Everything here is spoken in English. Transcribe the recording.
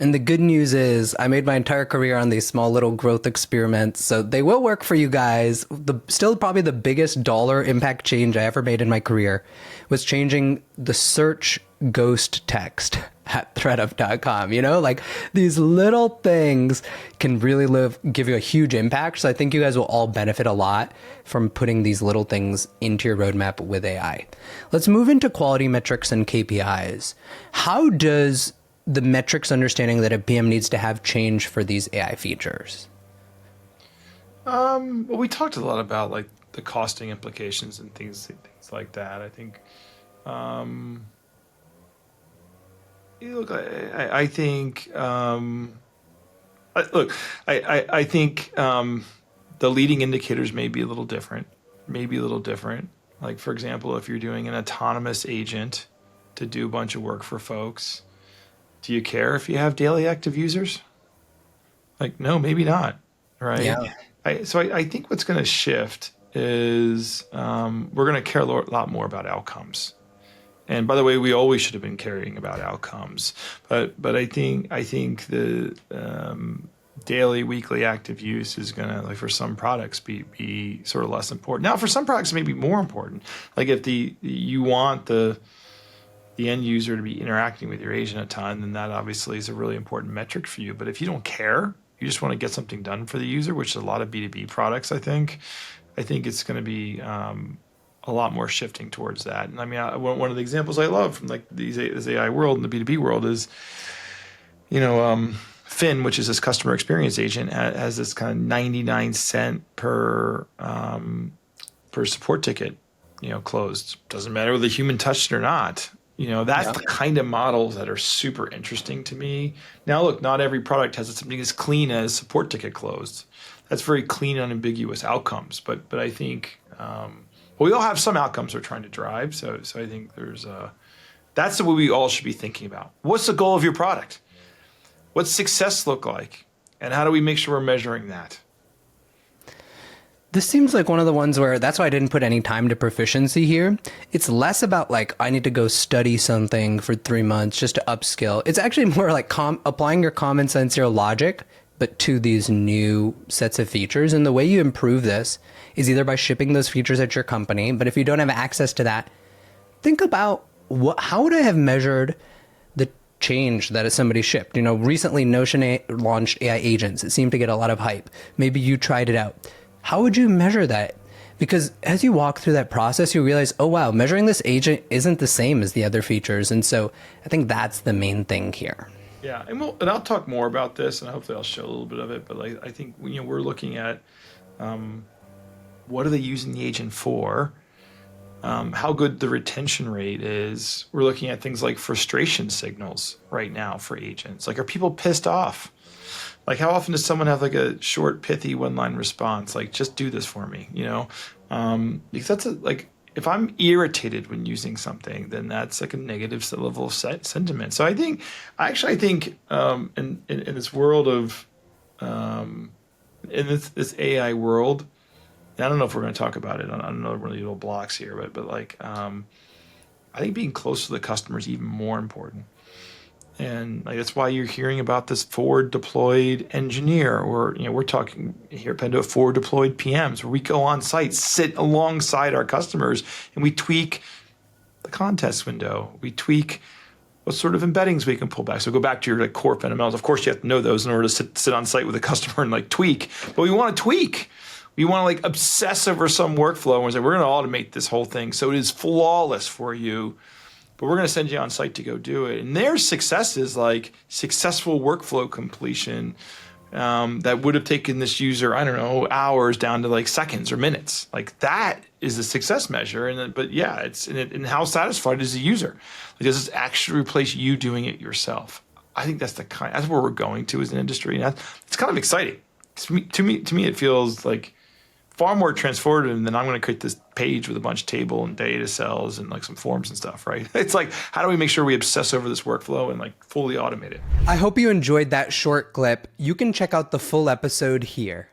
And the good news is I made my entire career on these small little growth experiments, so they will work for you guys. Still probably the biggest dollar impact change I ever made in my career was changing the search ghost text at threadup.com. Like these little things can really give you a huge impact. So I think you guys will all benefit a lot from putting these little things into your roadmap with AI. Let's move into quality metrics and KPIs. How does the metrics understanding that a PM needs to have change for these AI features? Well, we talked a lot about like the costing implications and things like that. I think, um, look, I think, look, I think the leading indicators may be a little different, Like, for example, if you're doing an autonomous agent to do a bunch of work for folks, do you care if you have daily active users? Like, no, maybe not, right? Yeah. So I think what's going to shift is we're going to care a lot more about outcomes. And by the way, we always should have been caring about outcomes, but I think the daily, weekly active use is going to, like for some products, be sort of less important. Now, for some products, it may be more important. Like if you want the end user to be interacting with your agent a ton, then that obviously is a really important metric for you. But if you don't care, you just want to get something done for the user, which is a lot of B2B products, I think it's going to be a lot more shifting towards that. And I mean, one of the examples I love from like this AI world and the B2B world is, Fin, which is this customer experience agent, has this kind of 99 cent per support ticket, closed. Doesn't matter whether the human touched it or not. That's Yeah. the kind of models that are super interesting to me. Now, look, not every product has something as clean as support ticket closed. That's very clean, unambiguous outcomes. But I think we all have some outcomes we're trying to drive. So I think that's what we all should be thinking about. What's the goal of your product? What's success look like? And how do we make sure we're measuring that? This seems like one of the ones where that's why I didn't put any time to proficiency here. It's less about like, I need to go study something for 3 months just to upskill. It's actually more like applying your common sense, your logic, but to these new sets of features. And the way you improve this is either by shipping those features at your company. But if you don't have access to that, think about how would I have measured the change that somebody shipped? Recently launched AI agents. It seemed to get a lot of hype. Maybe you tried it out. How would you measure that? Because as you walk through that process, you realize, oh, wow, measuring this agent isn't the same as the other features. And so I think that's the main thing here. Yeah, and I'll talk more about this, and hopefully I'll show a little bit of it. But like, I think we're looking at what are they using the agent for? How good the retention rate is. We're looking at things like frustration signals right now for agents. Like, are people pissed off? Like, how often does someone have like a short, pithy one-line response? Like, just do this for me, Because that's like, if I'm irritated when using something, then that's like a negative level of sentiment. So I think, in this world of, in this AI world, and I don't know if we're going to talk about it on another one of the little blocks here, but like, I think being close to the customer is even more important. And like, that's why you're hearing about this forward deployed engineer, or we're talking here at Pendo forward deployed PMs, where we go on site, sit alongside our customers, and we tweak the contest window. We tweak what sort of embeddings we can pull back. So go back to your like core fundamentals. Of course, you have to know those in order to sit on site with a customer and like tweak. But we want to tweak. We want to like obsess over some workflow and say we're going to automate this whole thing so it is flawless for you, but we're going to send you on site to go do it. And their success is like successful workflow completion that would have taken this user, I don't know, hours down to like seconds or minutes. Like, that is a success measure. But yeah, and how satisfied is the user? Like, does this actually replace you doing it yourself? I think that's where we're going to as an industry. And it's kind of exciting. To me, it feels like far more transformative than I'm going to create this page with a bunch of table and data cells and like some forms and stuff, right? It's like, how do we make sure we obsess over this workflow and like fully automate it? I hope you enjoyed that short clip. You can check out the full episode here.